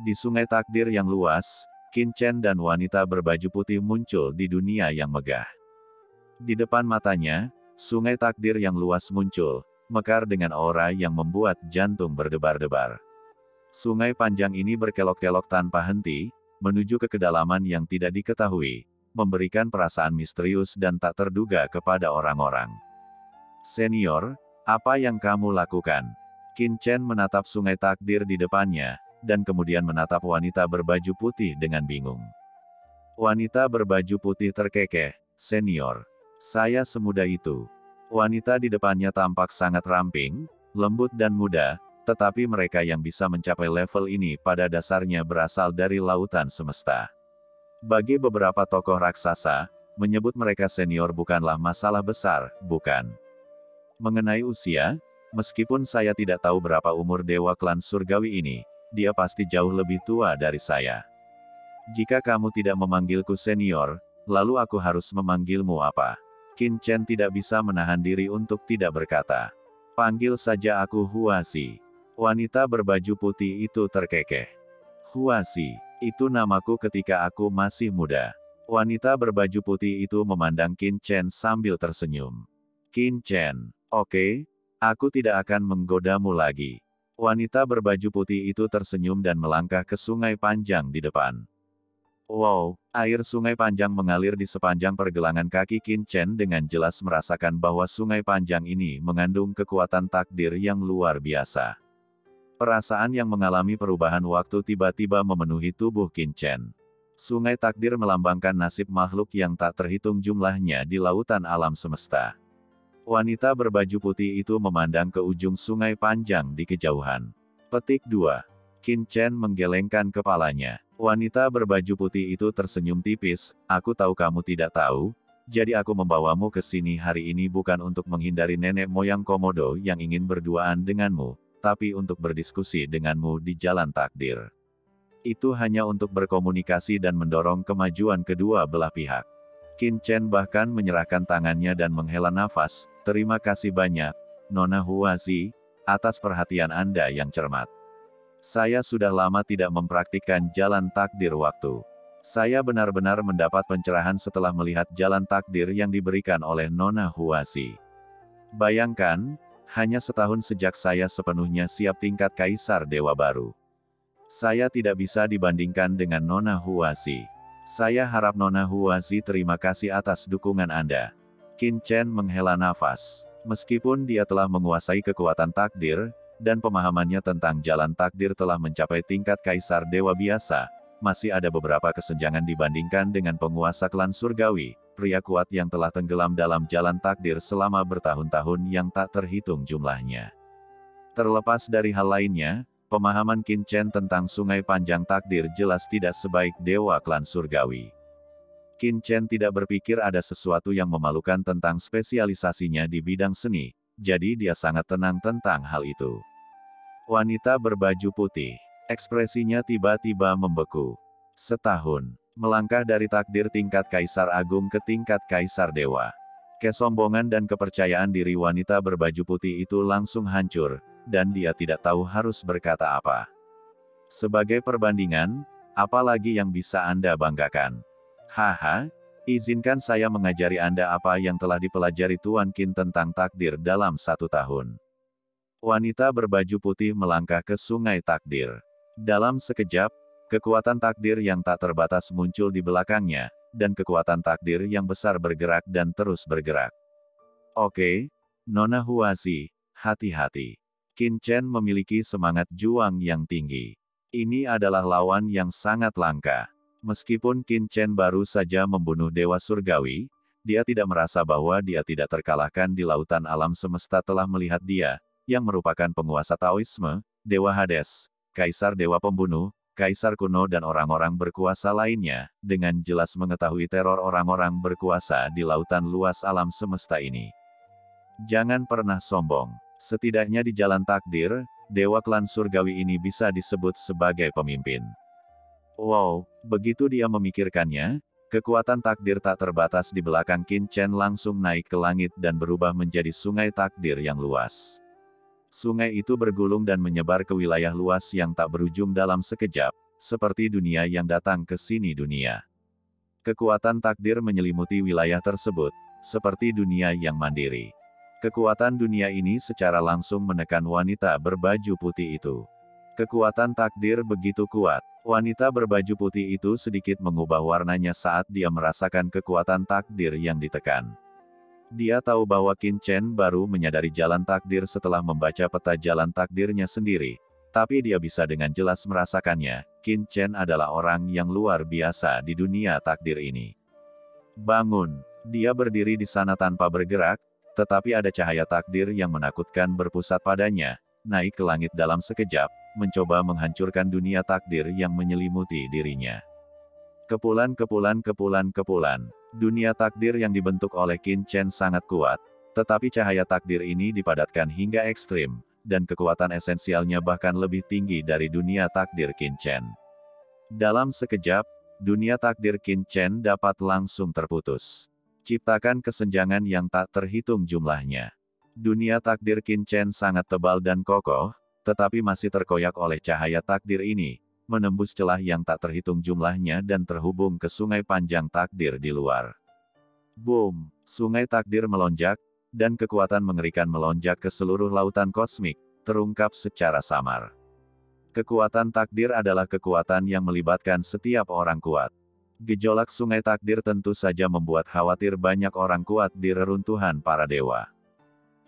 Di sungai takdir yang luas, Qin Chen dan wanita berbaju putih muncul di dunia yang megah. Di depan matanya, sungai takdir yang luas muncul, mekar dengan aura yang membuat jantung berdebar-debar. Sungai panjang ini berkelok-kelok tanpa henti, menuju ke kedalaman yang tidak diketahui, memberikan perasaan misterius dan tak terduga kepada orang-orang. Senior, apa yang kamu lakukan? Qin Chen menatap sungai takdir di depannya, dan kemudian menatap wanita berbaju putih dengan bingung. Wanita berbaju putih terkekeh, senior. Saya semudah itu. Wanita di depannya tampak sangat ramping, lembut dan muda, tetapi mereka yang bisa mencapai level ini pada dasarnya berasal dari lautan semesta. Bagi beberapa tokoh raksasa, menyebut mereka senior bukanlah masalah besar, bukan? Mengenai usia, meskipun saya tidak tahu berapa umur dewa klan surgawi ini, dia pasti jauh lebih tua dari saya. Jika kamu tidak memanggilku senior, lalu aku harus memanggilmu apa? Qin Chen tidak bisa menahan diri untuk tidak berkata. Panggil saja aku Huasi. Wanita berbaju putih itu terkekeh. Huasi, itu namaku ketika aku masih muda. Wanita berbaju putih itu memandang Qin Chen sambil tersenyum. Qin Chen, oke, aku tidak akan menggodamu lagi. Wanita berbaju putih itu tersenyum dan melangkah ke sungai panjang di depan. Wow, air sungai panjang mengalir di sepanjang pergelangan kaki Qin Chen dengan jelas merasakan bahwa sungai panjang ini mengandung kekuatan takdir yang luar biasa. Perasaan yang mengalami perubahan waktu tiba-tiba memenuhi tubuh Qin Chen. Sungai takdir melambangkan nasib makhluk yang tak terhitung jumlahnya di lautan alam semesta. Wanita berbaju putih itu memandang ke ujung sungai panjang di kejauhan. Petik 2. Qin Chen menggelengkan kepalanya. Wanita berbaju putih itu tersenyum tipis, aku tahu kamu tidak tahu, jadi aku membawamu ke sini hari ini bukan untuk menghindari nenek moyang Komodo yang ingin berduaan denganmu, tapi untuk berdiskusi denganmu di jalan takdir. Itu hanya untuk berkomunikasi dan mendorong kemajuan kedua belah pihak. Qin Chen bahkan menyerahkan tangannya dan menghela nafas, terima kasih banyak, Nona Huasi, atas perhatian Anda yang cermat. Saya sudah lama tidak mempraktikkan jalan takdir waktu. Saya benar-benar mendapat pencerahan setelah melihat jalan takdir yang diberikan oleh Nona Huasi. Bayangkan, hanya setahun sejak saya sepenuhnya siap tingkat Kaisar Dewa Baru. Saya tidak bisa dibandingkan dengan Nona Huasi. Saya harap Nona Huasi terima kasih atas dukungan Anda. Qin Chen menghela nafas. Meskipun dia telah menguasai kekuatan takdir, dan pemahamannya tentang jalan takdir telah mencapai tingkat Kaisar Dewa biasa, masih ada beberapa kesenjangan dibandingkan dengan penguasa klan surgawi, pria kuat yang telah tenggelam dalam jalan takdir selama bertahun-tahun yang tak terhitung jumlahnya. Terlepas dari hal lainnya, pemahaman Qin Chen tentang sungai panjang takdir jelas tidak sebaik dewa klan surgawi. Qin Chen tidak berpikir ada sesuatu yang memalukan tentang spesialisasinya di bidang seni, jadi dia sangat tenang tentang hal itu. Wanita berbaju putih, ekspresinya tiba-tiba membeku. Setahun, melangkah dari takdir tingkat Kaisar Agung ke tingkat Kaisar Dewa. Kesombongan dan kepercayaan diri wanita berbaju putih itu langsung hancur, dan dia tidak tahu harus berkata apa. Sebagai perbandingan, apa lagi yang bisa Anda banggakan? Haha, izinkan saya mengajari Anda apa yang telah dipelajari Tuan Qin tentang takdir dalam 1 tahun. Wanita berbaju putih melangkah ke sungai takdir. Dalam sekejap, kekuatan takdir yang tak terbatas muncul di belakangnya, dan kekuatan takdir yang besar bergerak dan terus bergerak. Oke, Nona Huasi, hati-hati. Qin Chen memiliki semangat juang yang tinggi. Ini adalah lawan yang sangat langka. Meskipun Qin Chen baru saja membunuh Dewa Surgawi, dia tidak merasa bahwa dia tidak terkalahkan di lautan alam semesta telah melihat dia, yang merupakan penguasa Taoisme, Dewa Hades, Kaisar Dewa Pembunuh, Kaisar Kuno dan orang-orang berkuasa lainnya, dengan jelas mengetahui teror orang-orang berkuasa di lautan luas alam semesta ini. Jangan pernah sombong. Setidaknya di jalan takdir, Dewa klan surgawi ini bisa disebut sebagai pemimpin. Wow, begitu dia memikirkannya, kekuatan takdir tak terbatas di belakang Qin Chen langsung naik ke langit dan berubah menjadi sungai takdir yang luas. Sungai itu bergulung dan menyebar ke wilayah luas yang tak berujung dalam sekejap, seperti dunia yang datang ke sini dunia. Kekuatan takdir menyelimuti wilayah tersebut, seperti dunia yang mandiri. Kekuatan dunia ini secara langsung menekan wanita berbaju putih itu. Kekuatan takdir begitu kuat. Wanita berbaju putih itu sedikit mengubah warnanya saat dia merasakan kekuatan takdir yang ditekan. Dia tahu bahwa Qin Chen baru menyadari jalan takdir setelah membaca peta jalan takdirnya sendiri. Tapi dia bisa dengan jelas merasakannya, Qin Chen adalah orang yang luar biasa di dunia takdir ini. Bangun. Dia berdiri di sana tanpa bergerak, tetapi ada cahaya takdir yang menakutkan berpusat padanya, naik ke langit dalam sekejap, mencoba menghancurkan dunia takdir yang menyelimuti dirinya. Kepulan. Dunia takdir yang dibentuk oleh Qin Chen sangat kuat, tetapi cahaya takdir ini dipadatkan hingga ekstrim, dan kekuatan esensialnya bahkan lebih tinggi dari dunia takdir Qin Chen. Dalam sekejap, dunia takdir Qin Chen dapat langsung terputus. Ciptakan kesenjangan yang tak terhitung jumlahnya. Dunia takdir Qin Chen sangat tebal dan kokoh, tetapi masih terkoyak oleh cahaya takdir ini, menembus celah yang tak terhitung jumlahnya dan terhubung ke sungai panjang takdir di luar. Boom! Sungai takdir melonjak, dan kekuatan mengerikan melonjak ke seluruh lautan kosmik, terungkap secara samar. Kekuatan takdir adalah kekuatan yang melibatkan setiap orang kuat. Gejolak sungai takdir tentu saja membuat khawatir banyak orang kuat di reruntuhan para dewa.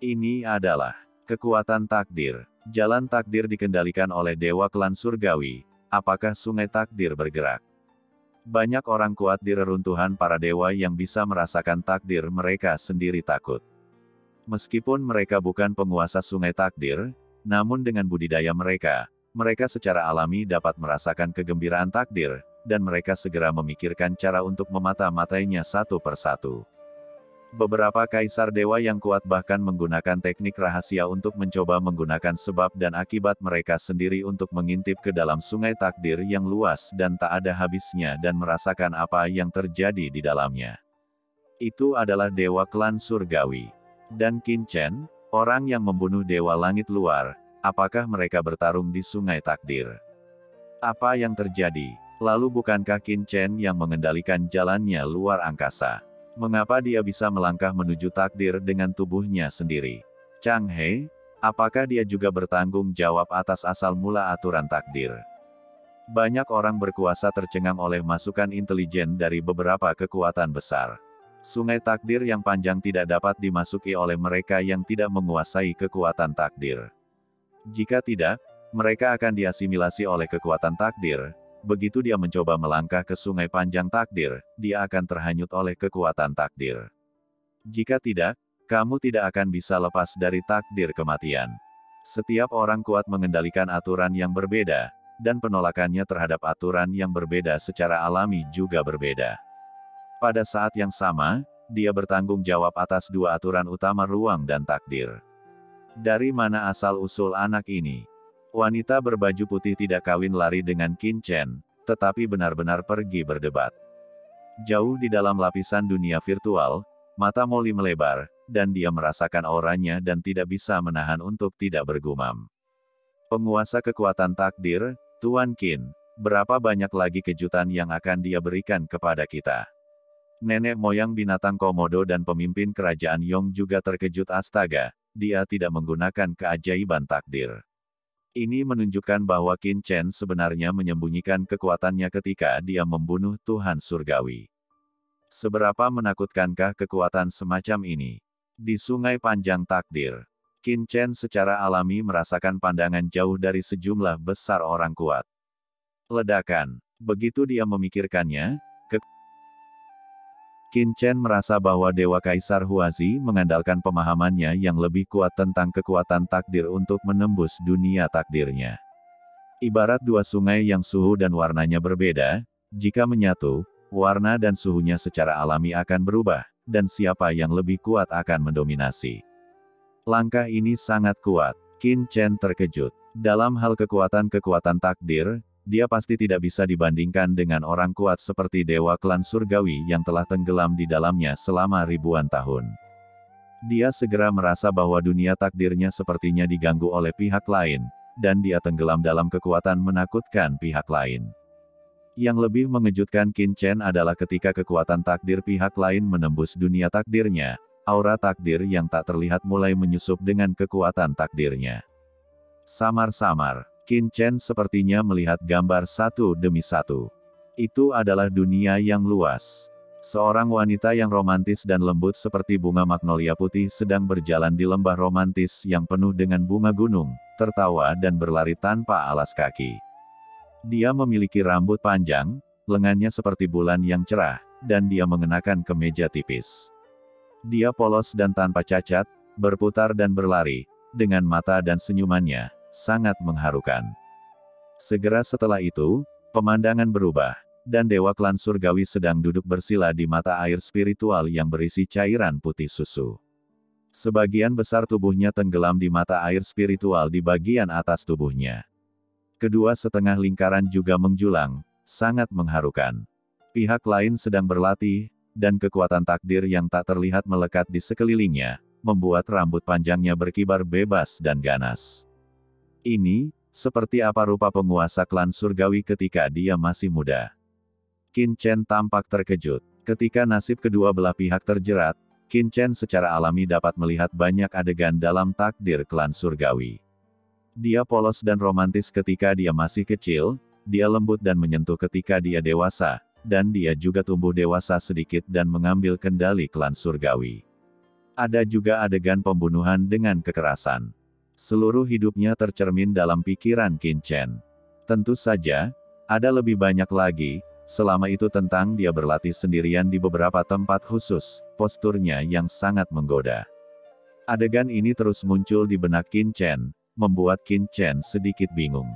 Ini adalah kekuatan takdir. Jalan takdir dikendalikan oleh dewa klan surgawi. Apakah sungai takdir bergerak? Banyak orang kuat di reruntuhan para dewa yang bisa merasakan takdir mereka sendiri takut. Meskipun mereka bukan penguasa sungai takdir, namun dengan budidaya mereka secara alami dapat merasakan kegembiraan takdir, dan mereka segera memikirkan cara untuk memata-matainya satu persatu. Beberapa kaisar dewa yang kuat bahkan menggunakan teknik rahasia untuk mencoba menggunakan sebab dan akibat mereka sendiri untuk mengintip ke dalam sungai takdir yang luas dan tak ada habisnya dan merasakan apa yang terjadi di dalamnya. Itu adalah dewa klan surgawi. Dan Qin Chen, orang yang membunuh dewa langit luar, apakah mereka bertarung di sungai takdir? Apa yang terjadi? Lalu bukankah Qin Chen yang mengendalikan jalannya luar angkasa? Mengapa dia bisa melangkah menuju takdir dengan tubuhnya sendiri? Chang He, apakah dia juga bertanggung jawab atas asal mula aturan takdir? Banyak orang berkuasa tercengang oleh masukan intelijen dari beberapa kekuatan besar. Sungai takdir yang panjang tidak dapat dimasuki oleh mereka yang tidak menguasai kekuatan takdir. Jika tidak, mereka akan diasimilasi oleh kekuatan takdir. Begitu dia mencoba melangkah ke sungai panjang takdir, dia akan terhanyut oleh kekuatan takdir. Jika tidak, kamu tidak akan bisa lepas dari takdir kematian. Setiap orang kuat mengendalikan aturan yang berbeda, dan penolakannya terhadap aturan yang berbeda secara alami juga berbeda. Pada saat yang sama, dia bertanggung jawab atas dua aturan utama ruang dan takdir. Dari mana asal-usul anak ini? Wanita berbaju putih tidak kawin lari dengan Qin Chen, tetapi benar-benar pergi berdebat. Jauh di dalam lapisan dunia virtual, mata Molly melebar, dan dia merasakan auranya dan tidak bisa menahan untuk tidak bergumam. Penguasa kekuatan takdir, Tuan Qin, berapa banyak lagi kejutan yang akan dia berikan kepada kita? Nenek moyang binatang Komodo dan pemimpin kerajaan Yong juga terkejut. Astaga, dia tidak menggunakan keajaiban takdir. Ini menunjukkan bahwa Qin Chen sebenarnya menyembunyikan kekuatannya ketika dia membunuh Tuhan Surgawi. Seberapa menakutkankah kekuatan semacam ini? Di sungai panjang takdir, Qin Chen secara alami merasakan pandangan jauh dari sejumlah besar orang kuat. Ledakan. Begitu dia memikirkannya, Qin Chen merasa bahwa Dewa Kaisar Huazi mengandalkan pemahamannya yang lebih kuat tentang kekuatan takdir untuk menembus dunia takdirnya. Ibarat dua sungai yang suhu dan warnanya berbeda, jika menyatu, warna dan suhunya secara alami akan berubah, dan siapa yang lebih kuat akan mendominasi. Langkah ini sangat kuat. Qin Chen terkejut. Dalam hal kekuatan takdir, dia pasti tidak bisa dibandingkan dengan orang kuat seperti Dewa Klan Surgawi yang telah tenggelam di dalamnya selama ribuan tahun. Dia segera merasa bahwa dunia takdirnya sepertinya diganggu oleh pihak lain, dan dia tenggelam dalam kekuatan menakutkan pihak lain. Yang lebih mengejutkan Qin Chen adalah ketika kekuatan takdir pihak lain menembus dunia takdirnya, aura takdir yang tak terlihat mulai menyusup dengan kekuatan takdirnya. Samar-samar, Qin Chen sepertinya melihat gambar satu demi satu. Itu adalah dunia yang luas. Seorang wanita yang romantis dan lembut seperti bunga magnolia putih sedang berjalan di lembah romantis yang penuh dengan bunga gunung, tertawa dan berlari tanpa alas kaki. Dia memiliki rambut panjang, lengannya seperti bulan yang cerah, dan dia mengenakan kemeja tipis. Dia polos dan tanpa cacat, berputar dan berlari, dengan mata dan senyumannya, sangat mengharukan. Segera setelah itu, pemandangan berubah, dan dewa klan surgawi sedang duduk bersila di mata air spiritual yang berisi cairan putih susu. Sebagian besar tubuhnya tenggelam di mata air spiritual di bagian atas tubuhnya. Kedua setengah lingkaran juga menjulang, sangat mengharukan. Pihak lain sedang berlatih, dan kekuatan takdir yang tak terlihat melekat di sekelilingnya, membuat rambut panjangnya berkibar bebas dan ganas. Ini, seperti apa rupa penguasa klan surgawi ketika dia masih muda. Qin Chen tampak terkejut. Ketika nasib kedua belah pihak terjerat, Qin Chen secara alami dapat melihat banyak adegan dalam takdir klan surgawi. Dia polos dan romantis ketika dia masih kecil, dia lembut dan menyentuh ketika dia dewasa, dan dia juga tumbuh dewasa sedikit dan mengambil kendali klan surgawi. Ada juga adegan pembunuhan dengan kekerasan. Seluruh hidupnya tercermin dalam pikiran Qin Chen. Tentu saja, ada lebih banyak lagi, selama itu tentang dia berlatih sendirian di beberapa tempat khusus, posturnya yang sangat menggoda. Adegan ini terus muncul di benak Qin Chen, membuat Qin Chen sedikit bingung.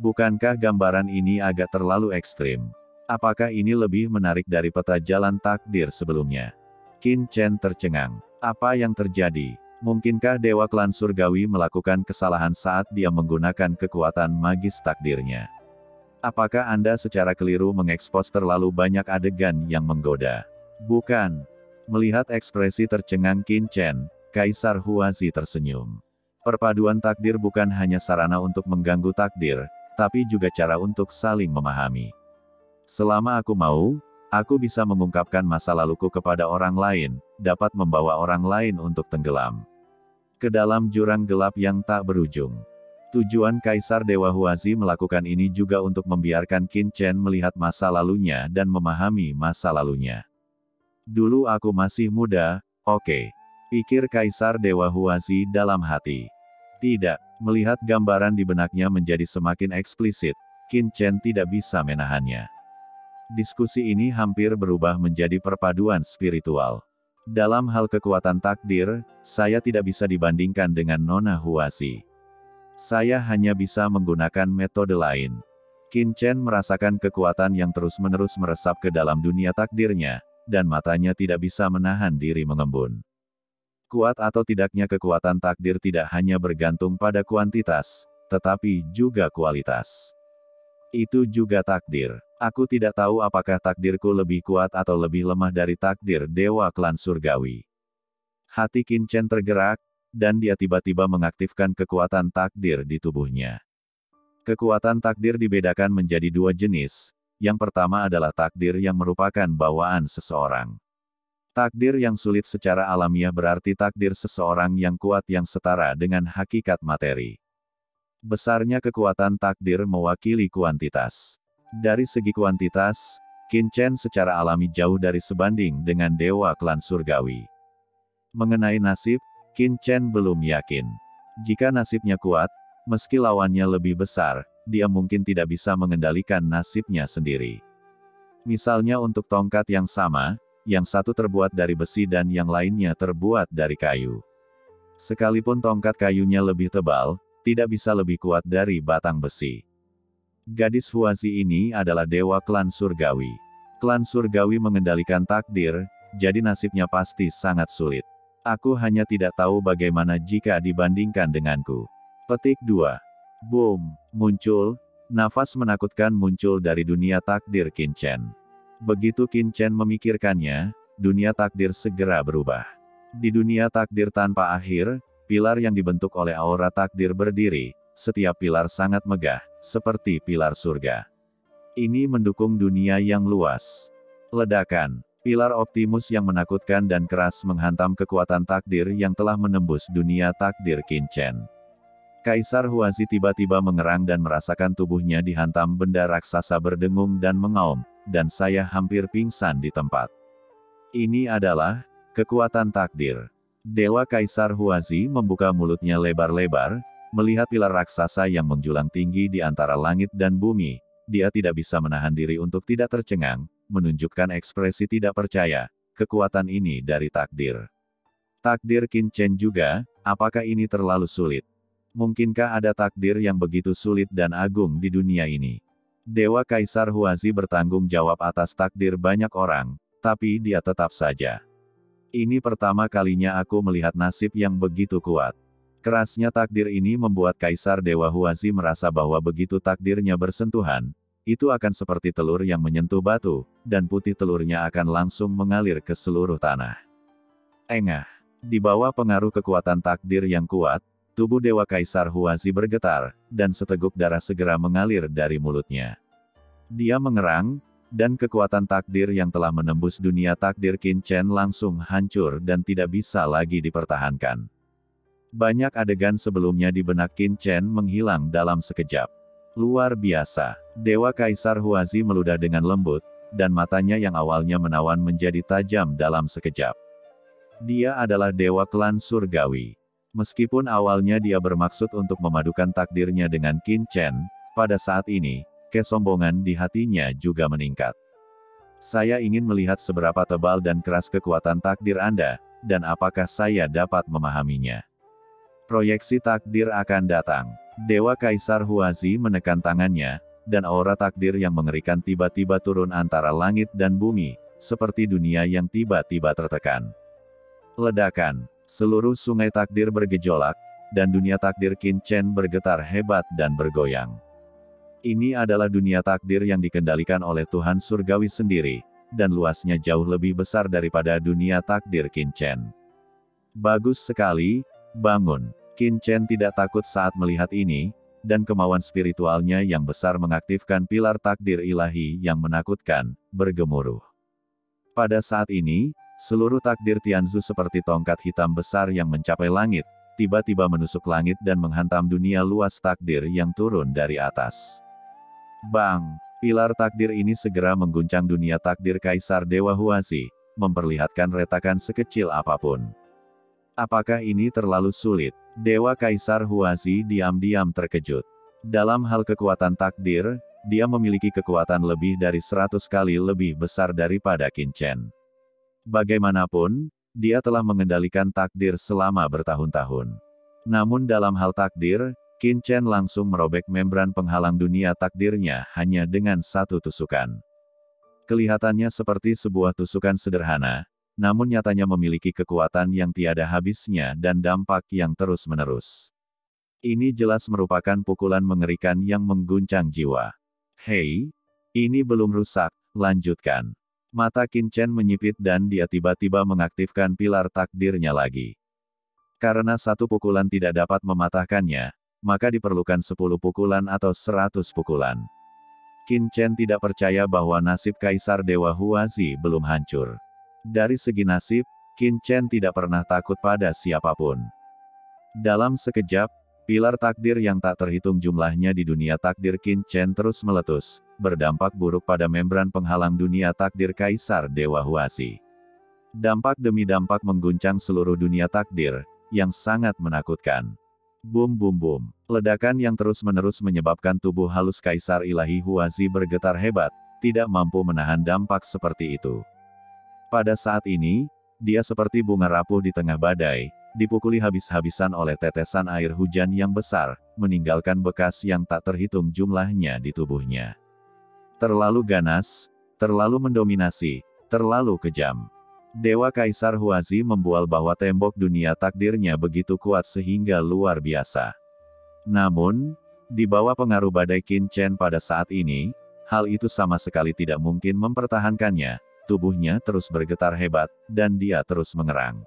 Bukankah gambaran ini agak terlalu ekstrim? Apakah ini lebih menarik dari peta jalan takdir sebelumnya? Qin Chen tercengang. Apa yang terjadi? Mungkinkah dewa klan surgawi melakukan kesalahan saat dia menggunakan kekuatan magis takdirnya? Apakah Anda secara keliru mengekspos terlalu banyak adegan yang menggoda? Bukan. Melihat ekspresi tercengang Qin Chen, Kaisar Huazi tersenyum. Perpaduan takdir bukan hanya sarana untuk mengganggu takdir, tapi juga cara untuk saling memahami. Selama aku mau, aku bisa mengungkapkan masa laluku kepada orang lain, dapat membawa orang lain untuk tenggelam ke dalam jurang gelap yang tak berujung. Tujuan Kaisar Dewa Huazi melakukan ini juga untuk membiarkan Qin Chen melihat masa lalunya dan memahami masa lalunya. Dulu aku masih muda, oke. Pikir Kaisar Dewa Huazi dalam hati. Tidak, melihat gambaran di benaknya menjadi semakin eksplisit, Qin Chen tidak bisa menahannya. Diskusi ini hampir berubah menjadi perpaduan spiritual. Dalam hal kekuatan takdir, saya tidak bisa dibandingkan dengan Nona Huazi. Saya hanya bisa menggunakan metode lain. Qin Chen merasakan kekuatan yang terus-menerus meresap ke dalam dunia takdirnya, dan matanya tidak bisa menahan diri mengembun. Kuat atau tidaknya kekuatan takdir tidak hanya bergantung pada kuantitas, tetapi juga kualitas. Itu juga takdir. Aku tidak tahu apakah takdirku lebih kuat atau lebih lemah dari takdir dewa klan surgawi. Hati Qin Chen tergerak, dan dia tiba-tiba mengaktifkan kekuatan takdir di tubuhnya. Kekuatan takdir dibedakan menjadi dua jenis. Yang pertama adalah takdir yang merupakan bawaan seseorang. Takdir yang sulit secara alamiah berarti takdir seseorang yang kuat yang setara dengan hakikat materi. Besarnya kekuatan takdir mewakili kuantitas. Dari segi kuantitas, Qin Chen secara alami jauh dari sebanding dengan dewa klan surgawi. Mengenai nasib, Qin Chen belum yakin. Jika nasibnya kuat, meski lawannya lebih besar, dia mungkin tidak bisa mengendalikan nasibnya sendiri. Misalnya untuk tongkat yang sama, yang satu terbuat dari besi dan yang lainnya terbuat dari kayu. Sekalipun tongkat kayunya lebih tebal, tidak bisa lebih kuat dari batang besi. Gadis Huazi ini adalah dewa klan surgawi. Klan surgawi mengendalikan takdir, jadi nasibnya pasti sangat sulit. Aku hanya tidak tahu bagaimana jika dibandingkan denganku. Petik 2. Boom, muncul, nafas menakutkan muncul dari dunia takdir Qin Chen. Begitu Qin Chen memikirkannya, dunia takdir segera berubah. Di dunia takdir tanpa akhir, pilar yang dibentuk oleh aura takdir berdiri, setiap pilar sangat megah, seperti pilar surga. Ini mendukung dunia yang luas. Ledakan. Pilar Optimus yang menakutkan dan keras menghantam kekuatan takdir yang telah menembus dunia takdir Qin Chen. Kaisar Huazi tiba-tiba mengerang dan merasakan tubuhnya dihantam benda raksasa berdengung dan mengaum, dan saya hampir pingsan di tempat. Ini adalah kekuatan takdir. Dewa Kaisar Huazi membuka mulutnya lebar-lebar, melihat pilar raksasa yang menjulang tinggi di antara langit dan bumi. Dia tidak bisa menahan diri untuk tidak tercengang, menunjukkan ekspresi tidak percaya. Kekuatan ini dari takdir. Takdir Qin Chen juga, apakah ini terlalu sulit? Mungkinkah ada takdir yang begitu sulit dan agung di dunia ini? Dewa Kaisar Huazi bertanggung jawab atas takdir banyak orang, tapi dia tetap saja. Ini pertama kalinya aku melihat nasib yang begitu kuat. Kerasnya takdir ini membuat Kaisar Dewa Huazi merasa bahwa begitu takdirnya bersentuhan, itu akan seperti telur yang menyentuh batu, dan putih telurnya akan langsung mengalir ke seluruh tanah. Engah. Di bawah pengaruh kekuatan takdir yang kuat, tubuh Dewa Kaisar Huazi bergetar, dan seteguk darah segera mengalir dari mulutnya. Dia mengerang, dan kekuatan takdir yang telah menembus dunia takdir Qin Chen langsung hancur dan tidak bisa lagi dipertahankan. Banyak adegan sebelumnya di benak Qin Chen menghilang dalam sekejap. Luar biasa. Dewa Kaisar Huazi meludah dengan lembut, dan matanya yang awalnya menawan menjadi tajam dalam sekejap. Dia adalah dewa klan surgawi. Meskipun awalnya dia bermaksud untuk memadukan takdirnya dengan Qin Chen, pada saat ini, kesombongan di hatinya juga meningkat. Saya ingin melihat seberapa tebal dan keras kekuatan takdir Anda, dan apakah saya dapat memahaminya. Proyeksi takdir akan datang. Dewa Kaisar Huazi menekan tangannya, dan aura takdir yang mengerikan tiba-tiba turun antara langit dan bumi, seperti dunia yang tiba-tiba tertekan. Ledakan. Seluruh sungai takdir bergejolak, dan dunia takdir Qin Chen bergetar hebat dan bergoyang. Ini adalah dunia takdir yang dikendalikan oleh Tuhan Surgawi sendiri, dan luasnya jauh lebih besar daripada dunia takdir Qin Chen. Bagus sekali, bangun. Qin Chen tidak takut saat melihat ini, dan kemauan spiritualnya yang besar mengaktifkan pilar takdir ilahi yang menakutkan, bergemuruh. Pada saat ini, seluruh takdir Tianzu seperti tongkat hitam besar yang mencapai langit, tiba-tiba menusuk langit dan menghantam dunia luas takdir yang turun dari atas. Bang! Pilar takdir ini segera mengguncang dunia takdir Kaisar Dewa Huazi, memperlihatkan retakan sekecil apapun. Apakah ini terlalu sulit? Dewa Kaisar Huazi diam-diam terkejut. Dalam hal kekuatan takdir, dia memiliki kekuatan lebih dari 100 kali lebih besar daripada Qin Chen. Bagaimanapun, dia telah mengendalikan takdir selama bertahun-tahun. Namun dalam hal takdir, Qin Chen langsung merobek membran penghalang dunia takdirnya hanya dengan satu tusukan. Kelihatannya seperti sebuah tusukan sederhana, namun nyatanya memiliki kekuatan yang tiada habisnya dan dampak yang terus-menerus. Ini jelas merupakan pukulan mengerikan yang mengguncang jiwa. Hei, ini belum rusak, lanjutkan. Mata Qin Chen menyipit dan dia tiba-tiba mengaktifkan pilar takdirnya lagi. Karena satu pukulan tidak dapat mematahkannya, maka diperlukan 10 pukulan atau 100 pukulan. Qin Chen tidak percaya bahwa nasib Kaisar Dewa Huazi belum hancur. Dari segi nasib, Qin Chen tidak pernah takut pada siapapun. Dalam sekejap, pilar takdir yang tak terhitung jumlahnya di dunia takdir Qin Chen terus meletus, berdampak buruk pada membran penghalang dunia takdir Kaisar Dewa Huazi. Dampak demi dampak mengguncang seluruh dunia takdir, yang sangat menakutkan. Bum bum bum. Ledakan yang terus-menerus menyebabkan tubuh halus Kaisar Ilahi Huazi bergetar hebat, tidak mampu menahan dampak seperti itu. Pada saat ini, dia seperti bunga rapuh di tengah badai, dipukuli habis-habisan oleh tetesan air hujan yang besar, meninggalkan bekas yang tak terhitung jumlahnya di tubuhnya. Terlalu ganas, terlalu mendominasi, terlalu kejam. Dewa Kaisar Huazi membual bahwa tembok dunia takdirnya begitu kuat sehingga luar biasa. Namun, di bawah pengaruh badai Qin Chen pada saat ini, hal itu sama sekali tidak mungkin mempertahankannya. Tubuhnya terus bergetar hebat, dan dia terus mengerang.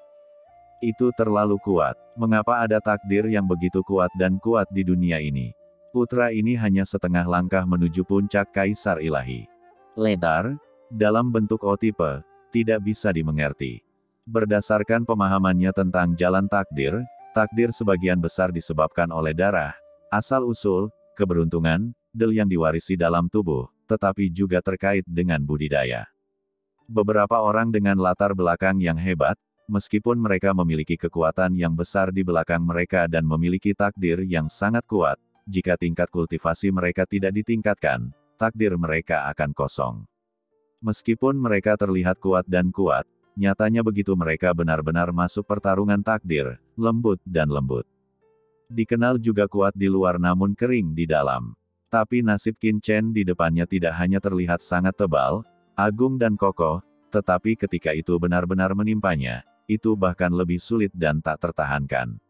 Itu terlalu kuat. Mengapa ada takdir yang begitu kuat dan kuat di dunia ini? Putra ini hanya setengah langkah menuju puncak kaisar ilahi. Lebar, dalam bentuk O-tipe, tidak bisa dimengerti. Berdasarkan pemahamannya tentang jalan takdir, takdir sebagian besar disebabkan oleh darah, asal-usul, keberuntungan, del yang diwarisi dalam tubuh, tetapi juga terkait dengan budidaya. Beberapa orang dengan latar belakang yang hebat, meskipun mereka memiliki kekuatan yang besar di belakang mereka dan memiliki takdir yang sangat kuat, jika tingkat kultivasi mereka tidak ditingkatkan, takdir mereka akan kosong. Meskipun mereka terlihat kuat dan kuat, nyatanya begitu mereka benar-benar masuk pertarungan takdir, lembut dan lembut. Dikenal juga kuat di luar namun kering di dalam. Tapi nasib Qin Chen di depannya tidak hanya terlihat sangat tebal, agung dan kokoh, tetapi ketika itu benar-benar menimpanya, itu bahkan lebih sulit dan tak tertahankan.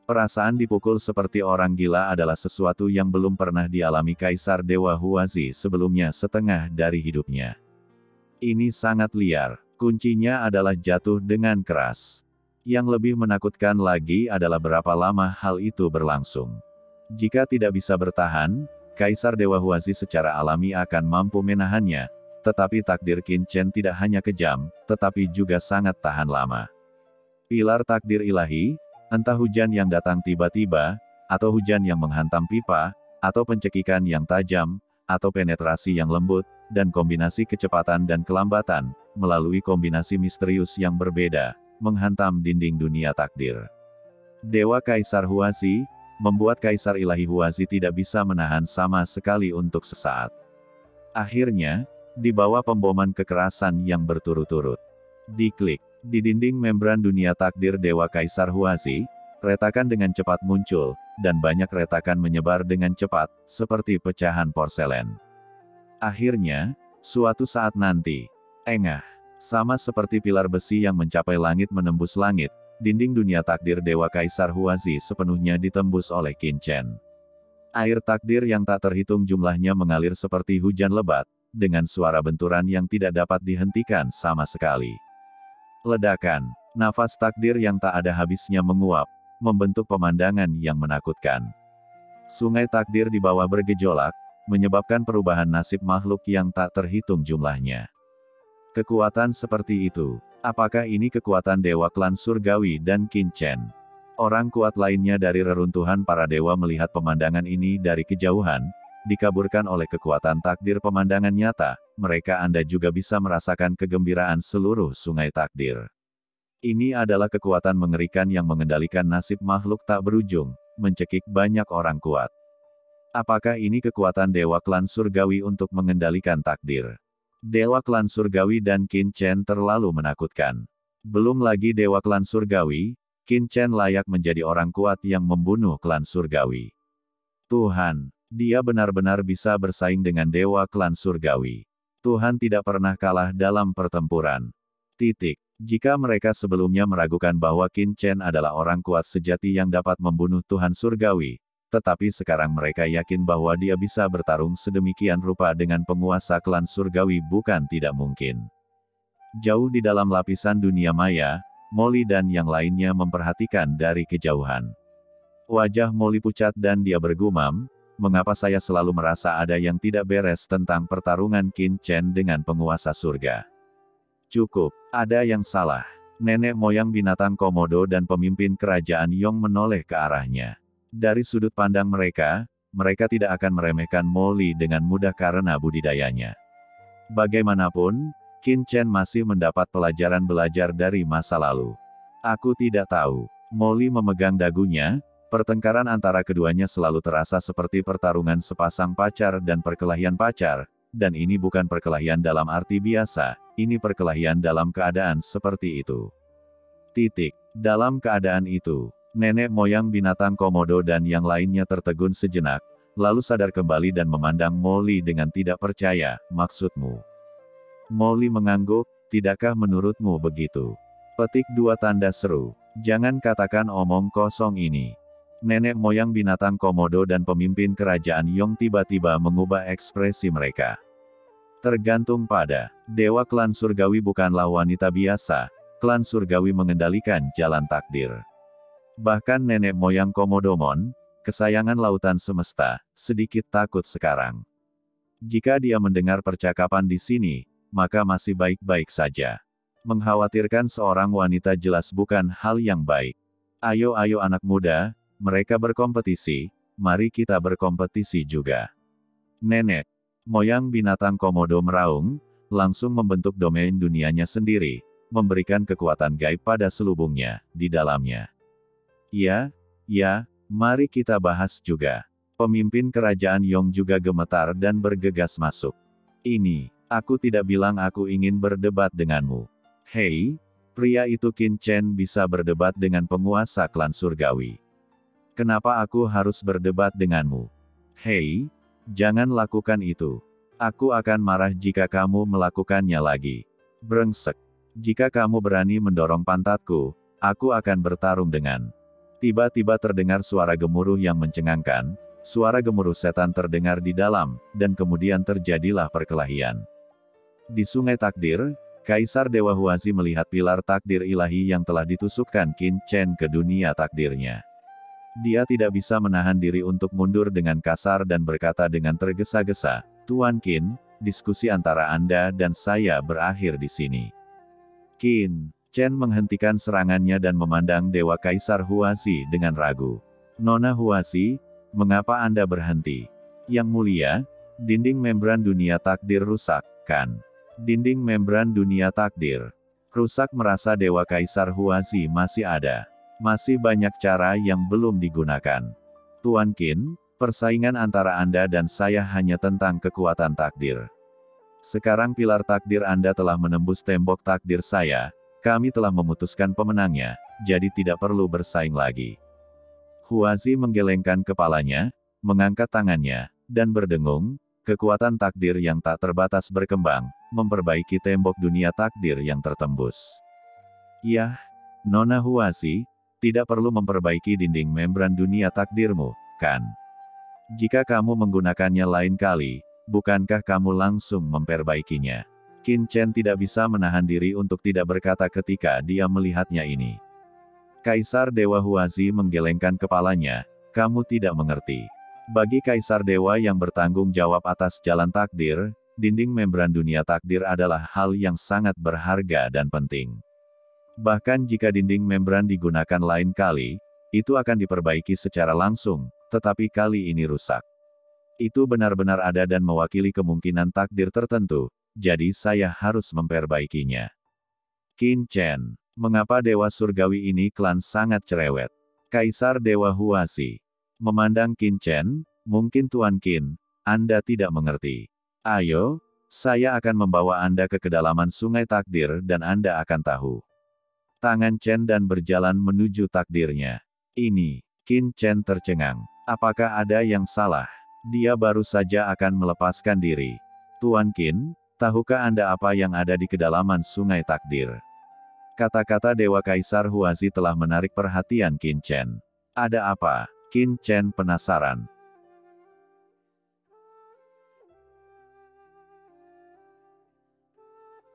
Perasaan dipukul seperti orang gila adalah sesuatu yang belum pernah dialami Kaisar Dewa Huazi sebelumnya setengah dari hidupnya. Ini sangat liar, kuncinya adalah jatuh dengan keras. Yang lebih menakutkan lagi adalah berapa lama hal itu berlangsung. Jika tidak bisa bertahan, Kaisar Dewa Huazi secara alami akan mampu menahannya, tetapi takdir Qin Chen tidak hanya kejam, tetapi juga sangat tahan lama. Pilar takdir ilahi, entah hujan yang datang tiba-tiba, atau hujan yang menghantam pipa, atau pencekikan yang tajam, atau penetrasi yang lembut, dan kombinasi kecepatan dan kelambatan, melalui kombinasi misterius yang berbeda, menghantam dinding dunia takdir. Dewa Kaisar Huazi, membuat Kaisar Ilahi Huazi tidak bisa menahan sama sekali untuk sesaat. Akhirnya, di bawah pemboman kekerasan yang berturut-turut, diklik. Di dinding membran dunia takdir Dewa Kaisar Huazi, retakan dengan cepat muncul, dan banyak retakan menyebar dengan cepat, seperti pecahan porselen. Akhirnya, suatu saat nanti, engah, sama seperti pilar besi yang mencapai langit menembus langit, dinding dunia takdir Dewa Kaisar Huazi sepenuhnya ditembus oleh Qin Chen. Air takdir yang tak terhitung jumlahnya mengalir seperti hujan lebat, dengan suara benturan yang tidak dapat dihentikan sama sekali. Ledakan, nafas takdir yang tak ada habisnya menguap, membentuk pemandangan yang menakutkan. Sungai takdir di bawah bergejolak, menyebabkan perubahan nasib makhluk yang tak terhitung jumlahnya. Kekuatan seperti itu, apakah ini kekuatan Dewa Klan Surgawi dan Qin Chen? Orang kuat lainnya dari reruntuhan para dewa melihat pemandangan ini dari kejauhan, dikaburkan oleh kekuatan takdir pemandangan nyata, mereka Anda juga bisa merasakan kegembiraan seluruh sungai takdir. Ini adalah kekuatan mengerikan yang mengendalikan nasib makhluk tak berujung, mencekik banyak orang kuat. Apakah ini kekuatan Dewa Klan Surgawi untuk mengendalikan takdir? Dewa Klan Surgawi dan Qin Chen terlalu menakutkan. Belum lagi Dewa Klan Surgawi, Qin Chen layak menjadi orang kuat yang membunuh Klan Surgawi. Tuhan, dia benar-benar bisa bersaing dengan Dewa Klan Surgawi. Tuhan tidak pernah kalah dalam pertempuran. Jika mereka sebelumnya meragukan bahwa Qin Chen adalah orang kuat sejati yang dapat membunuh Tuhan Surgawi, tetapi sekarang mereka yakin bahwa dia bisa bertarung sedemikian rupa dengan penguasa Klan Surgawi bukan tidak mungkin. Jauh di dalam lapisan dunia maya, Molly dan yang lainnya memperhatikan dari kejauhan. Wajah Molly pucat dan dia bergumam, mengapa saya selalu merasa ada yang tidak beres tentang pertarungan Qin Chen dengan penguasa surga. Cukup, ada yang salah. Nenek moyang binatang Komodo dan pemimpin kerajaan Yong menoleh ke arahnya. Dari sudut pandang mereka, mereka tidak akan meremehkan Molly dengan mudah karena budidayanya. Bagaimanapun, Qin Chen masih mendapat pelajaran belajar dari masa lalu. Aku tidak tahu. Molly memegang dagunya. Pertengkaran antara keduanya selalu terasa seperti pertarungan sepasang pacar dan perkelahian pacar, dan ini bukan perkelahian dalam arti biasa, ini perkelahian dalam keadaan seperti itu. Dalam keadaan itu, nenek moyang binatang Komodo dan yang lainnya tertegun sejenak, lalu sadar kembali dan memandang Molly dengan tidak percaya, maksudmu? Molly mengangguk, tidakkah menurutmu begitu? Petik 2 tanda seru, jangan katakan omong kosong ini. Nenek moyang binatang Komodo dan pemimpin kerajaan Yong tiba-tiba mengubah ekspresi mereka. Tergantung pada, Dewa Klan Surgawi bukanlah wanita biasa, Klan Surgawi mengendalikan jalan takdir. Bahkan nenek moyang Komodomon, kesayangan lautan semesta, sedikit takut sekarang. Jika dia mendengar percakapan di sini, maka masih baik-baik saja. Mengkhawatirkan seorang wanita jelas bukan hal yang baik. Ayo anak muda, mereka berkompetisi, mari kita berkompetisi juga. Nenek moyang binatang komodo meraung, langsung membentuk domain dunianya sendiri, memberikan kekuatan gaib pada selubungnya, di dalamnya. Ya, mari kita bahas juga. Pemimpin kerajaan Yong juga gemetar dan bergegas masuk. Ini, aku tidak bilang aku ingin berdebat denganmu. Hei, pria itu Qin Chen bisa berdebat dengan penguasa klan surgawi. Kenapa aku harus berdebat denganmu? Hei, jangan lakukan itu. Aku akan marah jika kamu melakukannya lagi. Brengsek. Jika kamu berani mendorong pantatku, aku akan bertarung dengan. Tiba-tiba terdengar suara gemuruh yang mencengangkan, suara gemuruh setan terdengar di dalam, dan kemudian terjadilah perkelahian. Di Sungai Takdir, Kaisar Dewa Huazi melihat pilar takdir ilahi yang telah ditusukkan Qin Chen ke dunia takdirnya. Dia tidak bisa menahan diri untuk mundur dengan kasar dan berkata dengan tergesa-gesa, "Tuan Qin, diskusi antara Anda dan saya berakhir di sini." Qin Chen menghentikan serangannya dan memandang Dewa Kaisar Huazi dengan ragu. "Nona Huazi, mengapa Anda berhenti?" "Yang mulia, dinding membran dunia takdir rusak, kan?" Dinding membran dunia takdir rusak merasa Dewa Kaisar Huazi masih ada. Masih banyak cara yang belum digunakan. Tuan Qin, persaingan antara Anda dan saya hanya tentang kekuatan takdir. Sekarang pilar takdir Anda telah menembus tembok takdir saya, kami telah memutuskan pemenangnya, jadi tidak perlu bersaing lagi. Huazi menggelengkan kepalanya, mengangkat tangannya, dan berdengung, kekuatan takdir yang tak terbatas berkembang, memperbaiki tembok dunia takdir yang tertembus. Yah, Nona Huazi, tidak perlu memperbaiki dinding membran dunia takdirmu, kan? Jika kamu menggunakannya lain kali, bukankah kamu langsung memperbaikinya? Qin Chen tidak bisa menahan diri untuk tidak berkata ketika dia melihatnya ini. Kaisar Dewa Huazi menggelengkan kepalanya, kamu tidak mengerti. Bagi Kaisar Dewa yang bertanggung jawab atas jalan takdir, dinding membran dunia takdir adalah hal yang sangat berharga dan penting. Bahkan jika dinding membran digunakan lain kali, itu akan diperbaiki secara langsung, tetapi kali ini rusak. Itu benar-benar ada dan mewakili kemungkinan takdir tertentu, jadi saya harus memperbaikinya. Qin Chen, mengapa Dewa Surgawi ini klan sangat cerewet? Kaisar Dewa Huazi memandang Qin Chen, mungkin Tuan Qin, Anda tidak mengerti. Ayo, saya akan membawa Anda ke kedalaman sungai takdir dan Anda akan tahu. Tangan Chen dan berjalan menuju takdirnya. Ini, Qin Chen tercengang. Apakah ada yang salah? Dia baru saja akan melepaskan diri. Tuan Qin, tahukah Anda apa yang ada di kedalaman sungai takdir? Kata-kata Dewa Kaisar Huazi telah menarik perhatian Qin Chen. Ada apa? Qin Chen penasaran.